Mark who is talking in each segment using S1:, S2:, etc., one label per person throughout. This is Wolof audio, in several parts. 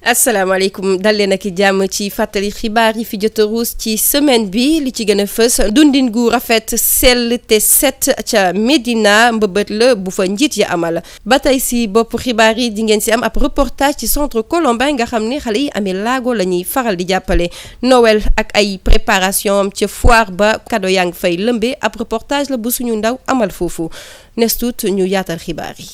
S1: asalaamaaleykum dal leen ak jàmm ci fàttali xibaar yi fi jot a ruus ci semaine bi li ci gën a fës dundin gu rafet sell te set ca Médina mbëbët la bu fa njiit ya amal ba tey si bopp xibaar yi di ngeen si am ab reportage ci centre Colombin nga xam ne xale yi amee laago la ñuy faral di jàppale Noël ak ay préparation am ca foire ba kado yaa ngi fay lëmbe ab reportage la bu suñu ndaw amal foofu nes tuut ñu yaatal xibaar yi.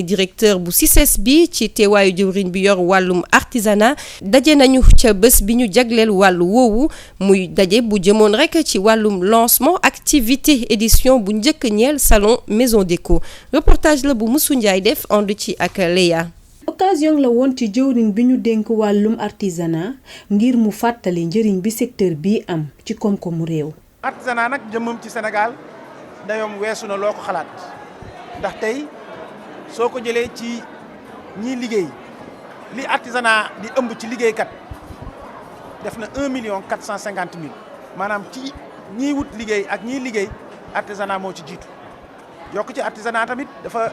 S1: directeur bu CICES bi ci teewaayu jëwriñ bi yor wàllum artisanat daje nañu ca bés bi ñu jagleel wàllu woowu muy daje bu jëmoon rek ci wàllum lancement activité édition bu njëkk ñeel salon maison déco reportage la bu Moussou Ndiaye def ànd ci ak Léa.
S2: occasion la woon ci jëwriñ bi ñu dénk wàllum artisanat ngir mu fàttali njëriñ bi secteur bii am ci koom-koomu réew.
S3: artisanat nag jëmmam ci Sénégal dayoom weesu na loo ko xalaat ndax tey soo ko jëlee ci ñiy liggéey li artisanat di ëmb ci liggéeykat def na 1,450,000 maanaam ci ñiy wut liggéey ak ñiy liggéey artisanat moo ci jiitu yokk ci artisanat tamit dafa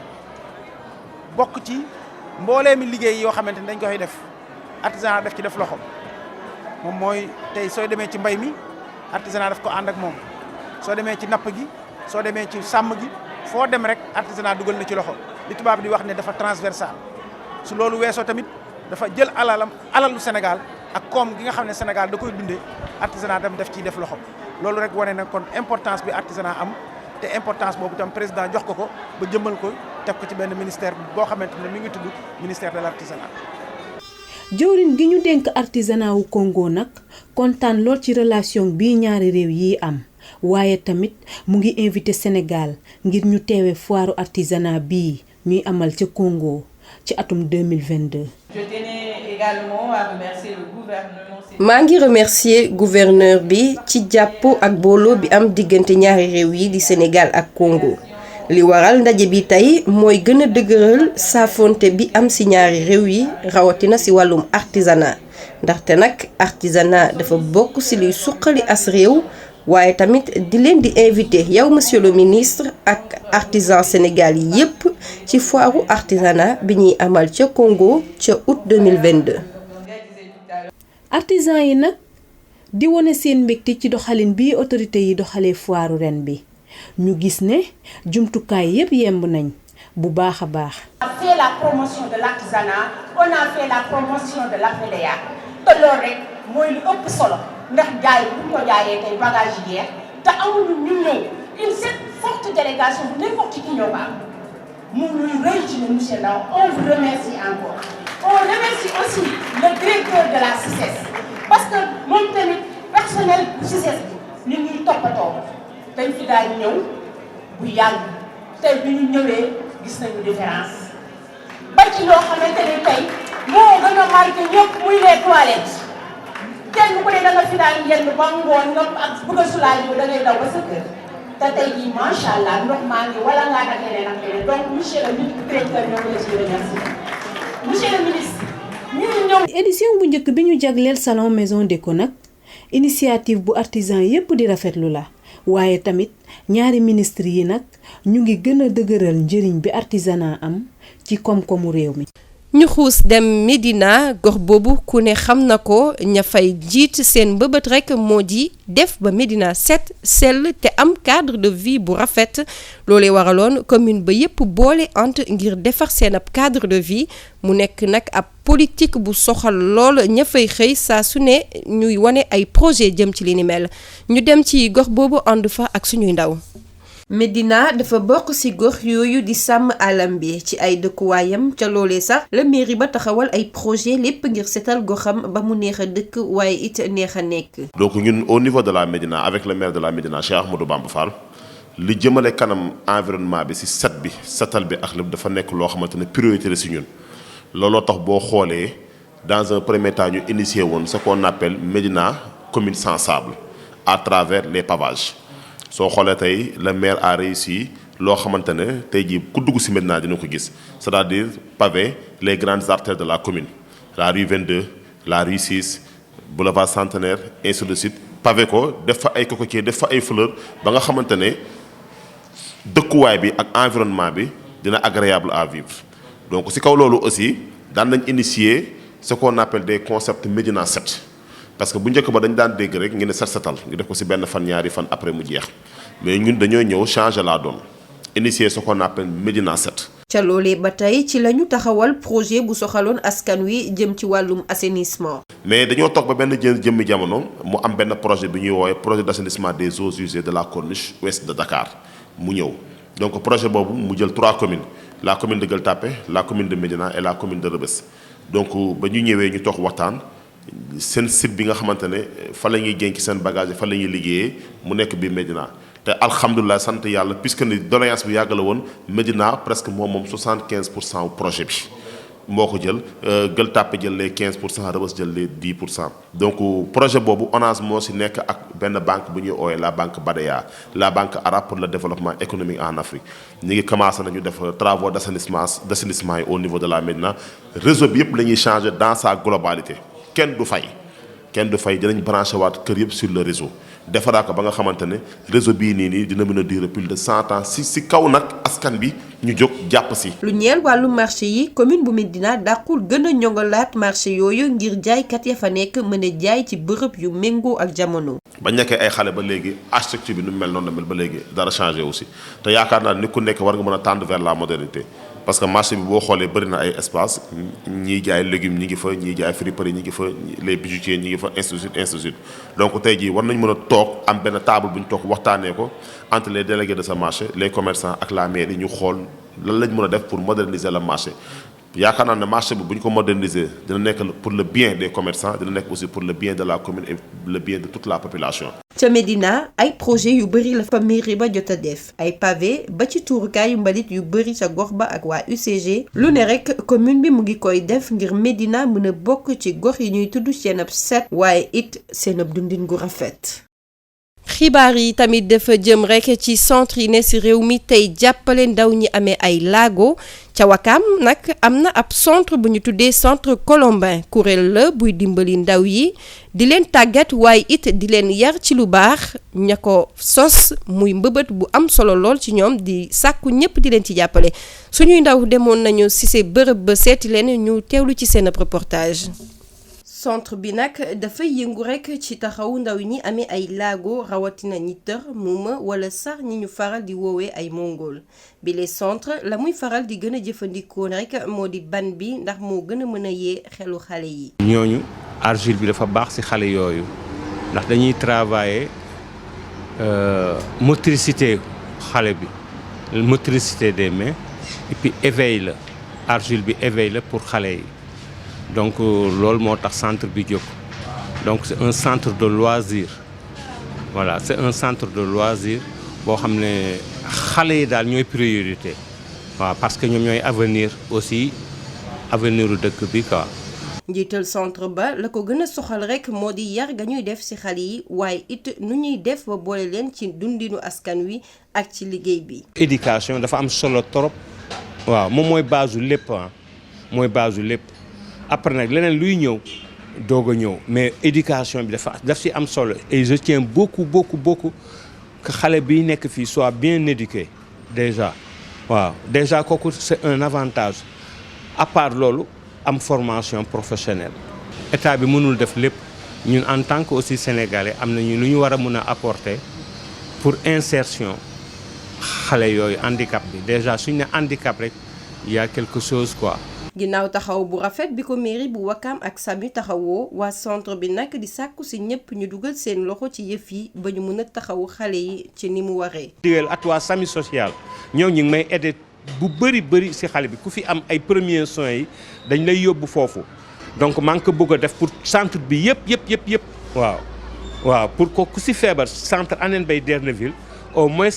S3: bokk ci mbooleemi liggéey yoo xamante ni dañ koy def artisanat daf ci def loxo moom mooy tey soo demee ci mbay mi artisanat daf ko ànd ak moom soo demee ci napp gi soo demee ci sàmm gi foo dem rek artisanat dugal na ci loxo li tubaab di wax ne dafa transversal su loolu weesoo tamit dafa jël alalu Sénégal ak koom gi nga xam ne Sénégal da koy dundee artisanat tam def ciy def loxo loolu rek wane na kon importance bi artisanat am te importance boobu tam président jox ko ba jëmmal ko teg ko ci benn ministère boo xamante ne mi ngi tudd ministère de l'artisanat.
S2: jëwriñ gi ñu dénk artisanat wu Congo nag kontaan lool ci relation bii ñaari réew yi am. waaye tamit mu ngi invité Sénégal ngir ñu teewe foire artisanat bii ñuy amal ca Congo ci atum 2022.
S4: Je tenais également à remercier le gouvernement.
S1: maa ngi remercier gouverneur bi ci jàpp ak booloo bi am diggante ñaari réew yi di Sénégal ak Congo li waral ndaje bi tey mooy gën a dëgëral saafonte bi am ci ñaari réew yi rawatina ci wàllum artisanat ndaxte nag artisanat dafa bokk ci luy suqali as réew. waaye tamit di leen di invité yow monsieur le ministre ak artisan Sénégal yi yépp ci foiru artisanat bi ñuy amal ca Congo ca août 2022.
S2: artisan yi nag di wone seen mbégte ci doxalin bi autorité yi doxalee foiru ren bi ñu gis ne jumtukaay yépp yemb nañ bu baax a baax.
S5: On a fait la promotion de l'artisanat, on a fait la promotion de l'APDA te loolu rek mooy lu ëpp solo. ndax jaay bu ñu ko jaayee tey bagage yi jeex te amuñu ñu ñëw une cette forte délégation bu n'importe qui ñëw ba am mu luy rëy ci ne monsieur Ndao on vous remercie encore. On remercie aussi le directeur de la CICES parce que moom tamit personnel bu CICES bi ñu ñuy toppatoo dañ fi daal ñëw bu yàgg tey bi ñu ñëwee gis nañu différence ba ci loo xamante ni tey moo gën a marqué ñëpp muy les toilettes. kenn ku ne da nga fi daan yenn ba ngoon nga ak bëgg a soulager da ngay daw ba sa kër te tey jii macha allah ndox maa ngi wala ngaa ak leneen ak leneen donc monsieur le directeur ñoo ngi la ci remercier monsieur le ministre ñu ñëw.
S2: édition bu njëkk bi ñu jagleel salon maison déco nag initiative bu artisan yépp di rafetlu la waaye tamit ñaari ministre yi nag ñu ngi gën a dëgëral njëriñ bi artisanat am ci koom-koomu réew mi.
S1: ñu xuus dem Médina gox boobu ku ne xam na ko ña fay jiit seen mbëbët rek moo di def ba Médina set sell te am cadre de vie bu rafet loolee waraloon commune ba yépp boole ant ngir defar seen ab cadre de vie mu nekk nag ab politique bu soxal lool ña fay xëy saa su ne ñuy wane ay projet jëm ci li ni mel ñu dem ci gox boobu ànd fa ak suñuy ndaw. Médina dafa bokk ci gox yooyu di sàmm alam bi ci ay dëkkuwaayam ca loolee sax la mairie ba taxawal ay projet lépp ngir setal goxam ba mu neex a dëkk waaye it neex a nekk.
S6: donc ñun au niveau de la Médina avec le maire de la Médina Cheikh Ahmadou Bamba Fall li jëmale kanam environnement bi ci set bi setal bi ak lépp dafa nekk loo xamante ne priorité la ci ñun looloo tax boo xoolee dans un premier temps ñu initié woon ce qu'on appelle Médina commune sans sable à travers les pavages. soo xoolee tey le maire a réussi loo xamante ne tey jii ku dugg ci Médina dina ko gis c'est-à-dire pavé les grandes artères de la commune la rue 22 la rue 6 boulevard Centenaire ainsi de suite pavé ko def fa ay cocotiers def fa ay fleurs ba nga xamante ne dëkkuwaay bi ak environnement bi dina agréable à vivre donc si kaw loolu aussi daan nañ initier ce qu'on appelle des concepts Médina 7 parce que bu njëkk ba dañ daan dégg rek ngeen ne set setal ñu def ko si benn fan ñaari fan après mu jeex mais ñun dañoo ñëw changer la donne initier ce qu'on appelle Médina 7.
S1: ca loolee ba tey ci la ñu taxawal projet bu soxaloon askan wi jëm ci wàllum assainissement.
S6: mais dañoo toog ba benn jëmmi jamono mu am benn projet bi ñuy woowee projet d'assainissement des eaux usées de la corniche ouest de Dakar mu ñëw donc projet boobu mu jël 3 communes la commune de Gueule Tapée la commune de Médina et la commune de Rebeuss donc ba ñu ñëwee ñu toog waxtaan seen site bi nga xamante ne fa la ñuy génn ci seen bagage fa la ñuy liggéeyee mu nekk biir Médina. te alhamdulilah sant yàlla puisque ni doléance bi yàgg la woon Médina presque moom 75% projet bi moo ko jël Gueule Tapée jël les 15% Rebeuss jël les 10%. donc projet boobu ONAS moo si nekk ak benn banque bu ñuy ooyee la banque Badeya la banque arabe pour le développement économique en Afrique ñu ngi commencé nañu def travaux d'assainissement yi au niveau de la Médina réseau bi yëpp la ñuy changer dans sa globalité kenn du fay dinañ branché waat kër yëpp sur le réseau. defaraa ko ba nga xamante ne réseau bii nii dina mën a durer plus de 100 ans si kaw nag askan bi ñu jóg jàpp si.
S1: lu ñeel wàllu marché yi commune bu Médina dàqul gën a ñongalaat marché yooyu ngir jaaykat ya fa nekk mën a jaay ci bërëb yu méngoo ak jamono.
S6: ba nekkee ay xale ba léegi architecture bi nu mel noonu la mel ba léegi dara changé aussi te yaakaar naa ni ku nekk war nga mën a tendre vers la modernité. parce que marché bi boo xoolee bëri na ay espace ñiy jaay légumes ñi ngi fa ñiy jaay friperie ñi ngi fa les bijoutiers ñi ngi fa ainsi de suite donc tey jii war nañ mën a toog am benn table bu ñu toog waxtaanee ko entre les délégués de ce marché les commerçants ak la mairie ñu xool lan lañ mën a def pour moderniser le marché. yaakaar naa ne marché bi bu ñu ko moderniser dina nekk pour le bien des commerçants dina nekk aussi pour le bien de la commune et le bien de toute la population.
S1: ca Médina ay projet yu bëri la fa mairie ba jot a def ay pavé ba ci tuurukaayu mbalit yu bëri ca gox ba ak waa UCG lu ne rek commune bi mu ngi koy def ngir Médina mën a bokk ci gox yi ñuy tudd seen ab set waaye it seen ab dundin gu rafet. xibaar yi tamit dafa jëm rek ci centre yi ne ci réew mi tey jàppale ndaw ñi amee ay laago ca Wakaam nag am na ab centre bu ñu tuddee centre Colombin kuréel la buy dimbali ndaw yi di leen tàggat waaye it di leen yar ci lu baax ña ko sos muy mbëbët bu am solo lool ci ñoom di sàkku ñépp di leen ci jàppale suñuy ndaw demoon nañu ci seen bërëb ba seeti leen ñu teewlu ci seen reportage. centre bi nag dafay yëngu rek ci taxawu ndaw ñi amee ay laago rawatina ñi tër muuma wala sax ñi ñu faral di woowee ay mongol bi les centre la muy faral di gën a jëfandikoo rek moo di ban bi ndax moo gën a mën a yee xelu xale yi.
S7: ñooñu argile bi dafa baax ci xale yooyu ndax dañuy travailler motricité xale bi motricité des mains et puis éveil la argile bi éveil la pour xale yi. donc loolu moo tax centre bi jóg donc c'est un centre de loisir voilà c'est un centre de loisir boo xam ne xale yi daal ñooy priorité waaw parce que ñoom ñooy avenir aussi avenir u dëkk bi quoi.
S1: njiital centre ba la ko gën a soxal rek moo di yar ga ñuy def ci xale yi waaye it nu ñuy def ba boole leen ci dundinu askan wi ak ci liggéey bi.
S7: éducation dafa am solo trop waaw moom mooy base u lépp mooy base u lépp. après nag leneen luy ñëw doog a ñëw mais éducation bi daf ci am solo et je tiens beaucoup que xale bi nekk fii soit bien éduqué déjà waaw déjà kooku c'est un avantage à part loolu am formation professionnelle état bi mënul def lépp ñun en tant que aussi sénégalais am nañu lu ñu war a mën a apporter pour insertion xale yooyu handicap bi déjà suñu ne handicap rek il y a quelque chose quoi.
S1: ginnaaw taxaw bu rafet bi ko mairie bu Wakaam ak Samy taxawoo waa centre bi nag di sàkku ci ñëpp ñu dugal seen loxo ci yëf yi ba ñu mën a taxawu xale yi ci ni mu waree.
S7: digal at waa Samy social ñoo ñu ngi may aider bu bëri ci xale bi ku fi am ay premiers soins yi dañ lay yóbbu foofu donc maa ngi ko bëgg a def pour centre bi yëpp waaw pour ko ku ci feebar centre Hann Bay Derneville au moins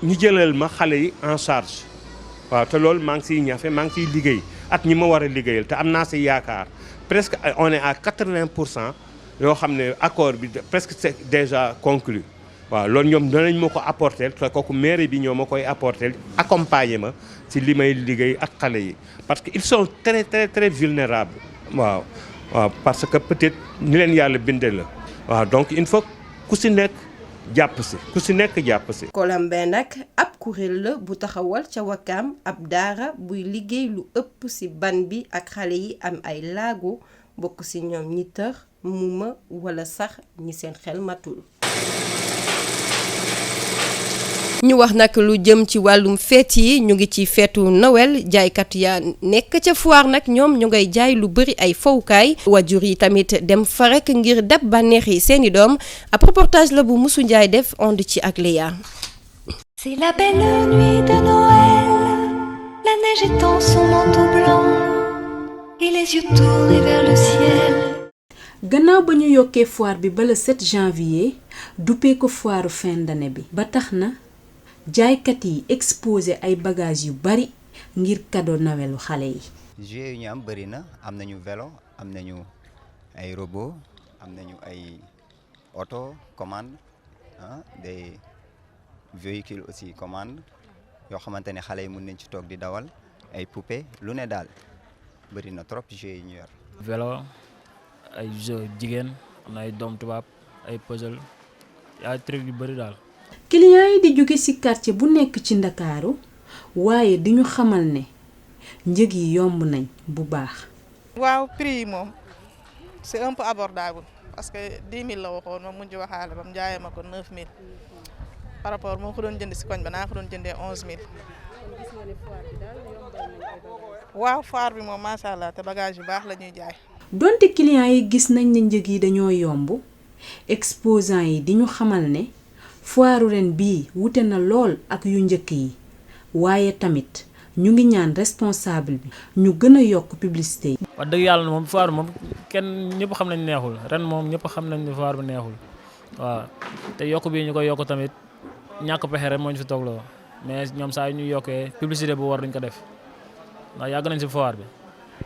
S7: ñu jëlal ma xale yi en charge waaw te loolu maa ngi ciy ñafe maa ngi ciy liggéey. at ñi ma war a liggéeyal te am naa ci yaakaar presque on est à 80% yoo xam ne accord bi presque c'est déjà conclu waaw loolu ñoom danañ ma ko apporter te kooku mairie bi ñoo ma koy apporter accompagner ma ci li may liggéey ak xale yi parce que ils sont très vulnérables waaw parce que peut-être ni leen yàlla bindee la waaw donc il faut ku ci nekk jàpp ci.
S1: Colombin nag ab kuréel la bu taxawal ca Wakaam ab daara buy liggéey lu ëpp ci ban bi ak xale yi am ay laago bokk ci ñoom ñi tëx muuma wala sax ñi seen xel matul. ñu wax nag lu jëm ci wàllum feet yi ñu ngi ci feetu Noël jaaykat yaa nekk ca foire nag ñoom ñu ngay jaay lu bëri ay fowukaay wajur yi tamit dem fa rek ngir dab bànneex yi seeni doom ab reportage la bu Musu Njaay def ond ci ak Léa.
S8: C'est la belle nuit de Noël, la neige étend son manteau blanc et les yeux tournés vers le ciel.
S2: gannaaw ba ñu yokkee foire bi ba le 7 janvier duppee ko foire fin d'année bi ba tax na jaaykat yi exposé ay bagages yu bari ngir cadeau Noël xale yi.
S9: jeux yu ñu am bëri na am nañu vélo am nañu ay robot am nañu ay auto commande des véhicules aussi commande yoo xamante ne xale yi mën nañ ci toog di dawal ay poupées lu ne daal bëri na trop jeux yi ñu yor.
S10: vélo ay jeux jigéen am na ay doom tubaab ay puzzle ay trucs yu bëri daal.
S2: clients yi di jóge ci quartier bu nekk ci Ndakaaru waaye di ñu xamal ne njëg yi yomb nañ bu baax.
S11: waaw prix yi moom c'est un peu abordable parce que 10 000 la waxoon ma mujj waxaale ba mu jaayee ma ko 9 000 par rapport moo ko doon jënd ci koñ ba naa ko doon jëndee 11 000. waaw foire bi moom macha allah te bagage yu baax la ñuy jaay.
S2: donte clients yi gis nañ ne njëg yi dañoo yomb exposants yi di ñu xamal ne foire ren bii wute na lool ak yu njëkk yi waaye tamit ñu ngi ñaan responsable bi ñu gën a yokk publicité yi.
S10: wax dëgg yàlla moom foire moom kenn ñëpp xam nañ neexul ren moom ñëpp xam nañ ne foire bi neexul waaw te yokk bi ñu koy yokk tamit ñàkk pexe rek moo ñu fi toogloo mais ñoom saa yu ñu yokkee publicité bu war duñ ko def ndax yàgg nañ ci foire bi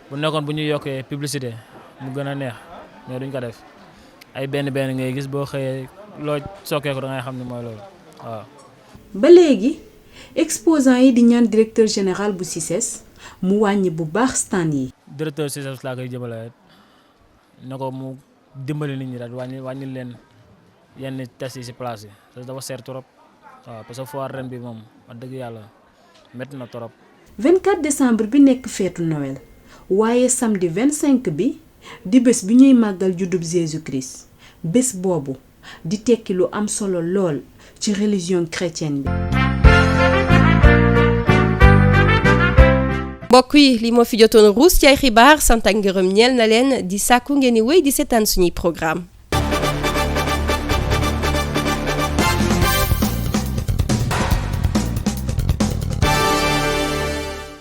S10: bu nekkoon bu ñu yokkee publicité mu gën a neex mais duñ ko def ay benn ngay gis boo xëyee loo sokkee ko da ngay xam ne mooy loolu waaw.
S2: ba léegi exposant yi di ñaan directeur général bu CICES mu wàññi bu baax stand yi.
S10: directeur CICES laa koy jëmale ne ko mu dimbali nit ñi rek wàññi leen yenn test yi ci place yi parce que dafa seer trop waaw parce que foire ren bi moom wax dëgg yàlla métti na trop.
S2: 24 décembre bi nekk feetu Noël waaye samedi 25 bi di bés bi ñuy màggal juddub Jésus Christ bés boobu di tekki lu am solo lool ci religion chrétienne bi.
S1: mbokk yi li moo fi jotoon ruus ci ay xibaar sant ak ngërëm ñeel na leen di sàkku ngeen di wéy di seetaan suñuy programme